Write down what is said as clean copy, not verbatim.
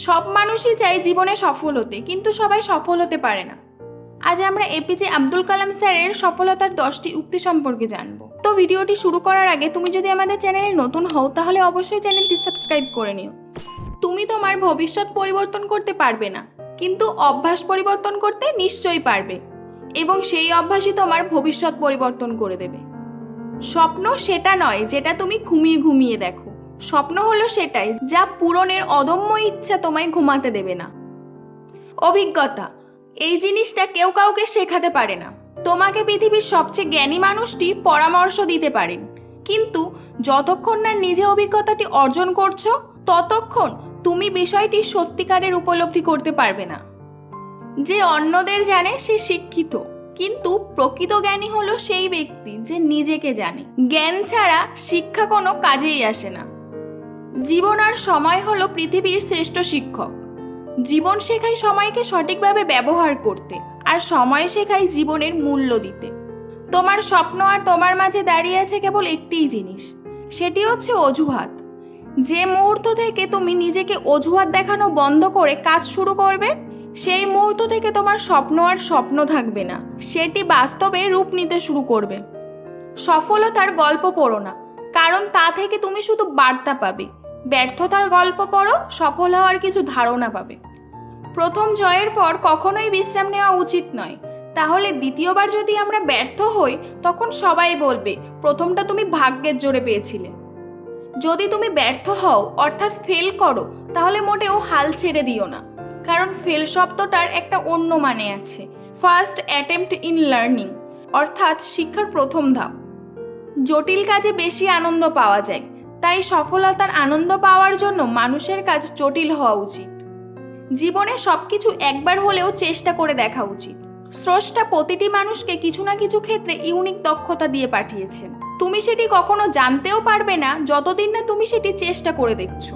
সব মানুষই চায় জীবনে সফল হতে, কিন্তু সবাই সফল হতে পারে না। আজ আমরা এপিজে আব্দুল কালাম স্যারের সফলতার 10টি উক্তি সম্পর্কে জানবো। তো ভিডিওটি শুরু করার আগে তুমি যদি আমাদের চ্যানেলে নতুন হও তাহলে অবশ্যই চ্যানেলটি সাবস্ক্রাইব করে নিও। তুমি তোমার ভবিষ্যৎ পরিবর্তন করতে পারবে না, কিন্তু অভ্যাস পরিবর্তন করতে নিশ্চয়ই পারবে, এবং সেই অভ্যাসই তোমার ভবিষ্যৎ পরিবর্তন করে দেবে। স্বপ্ন সেটা নয় যেটা তুমি ঘুমিয়ে ঘুমিয়ে দেখো, স্বপ্ন হলো সেটাই যা পূরণের অদম্য ইচ্ছা তোমায় ঘুমাতে দেবে না। অভিজ্ঞতা, এই জিনিসটা কেউ কাউকে শেখাতে পারে না। তোমাকে পৃথিবীর সবচেয়ে জ্ঞানী মানুষটি পরামর্শ দিতে পারেন, কিন্তু যতক্ষণ না নিজে অভিজ্ঞতাটি অর্জন করছো ততক্ষণ তুমি বিষয়টি সত্যিকারের উপলব্ধি করতে পারবে না। যে অন্যদের জানে সে শিক্ষিত, কিন্তু প্রকৃত জ্ঞানী হলো সেই ব্যক্তি যে নিজেকে জানে। জ্ঞান ছাড়া শিক্ষা কোনো কাজেই আসে না। জীবন আর সময় হলো পৃথিবীর শ্রেষ্ঠ শিক্ষক। জীবন শেখায় সময়কে সঠিকভাবে ব্যবহার করতে, আর সময় শেখায় জীবনের মূল্য দিতে। তোমার স্বপ্ন আর তোমার মাঝে দাঁড়িয়ে আছে কেবল একটিই জিনিস, সেটি হচ্ছে অজুহাত। যে মুহূর্ত থেকে তুমি নিজেকে অজুহাত দেখানো বন্ধ করে কাজ শুরু করবে, সেই মুহূর্ত থেকে তোমার স্বপ্ন আর স্বপ্ন থাকবে না, সেটি বাস্তবে রূপ নিতে শুরু করবে। সফলতার গল্প পড়ো না, কারণ তা থেকে তুমি শুধু বার্তা পাবে। ব্যর্থতার গল্প পড়ো, সফল হওয়ার কিছু ধারণা পাবে। প্রথম জয়ের পর কখনোই বিশ্রাম নেওয়া উচিত নয়, তাহলে দ্বিতীয়বার যদি আমরা ব্যর্থ হই তখন সবাই বলবে প্রথমটা তুমি ভাগ্যের জোরে পেয়েছিলে। যদি তুমি ব্যর্থ হও অর্থাৎ ফেল করো, তাহলে মোটেও হাল ছেড়ে দিও না, কারণ ফেল শব্দটার একটা অন্য মানে আছে, ফার্স্ট অ্যাটেম্প্ট ইন লার্নিং, অর্থাৎ শিক্ষার প্রথম ধাপ। জটিল কাজে বেশি আনন্দ পাওয়া যায়, তাই সফলতার আনন্দ পাওয়ার জন্য মানুষের কাজ জটিল হওয়া উচিত। জীবনে সবকিছু একবার হলেও চেষ্টা করে দেখা উচিত। স্রষ্টা প্রতিটি মানুষকে কিছু না কিছু ক্ষেত্রে ইউনিক দক্ষতা দিয়ে পাঠিয়েছেন। তুমি সেটি কখনো জানতেও পারবে না যতদিন না তুমি সেটি চেষ্টা করে দেখছো।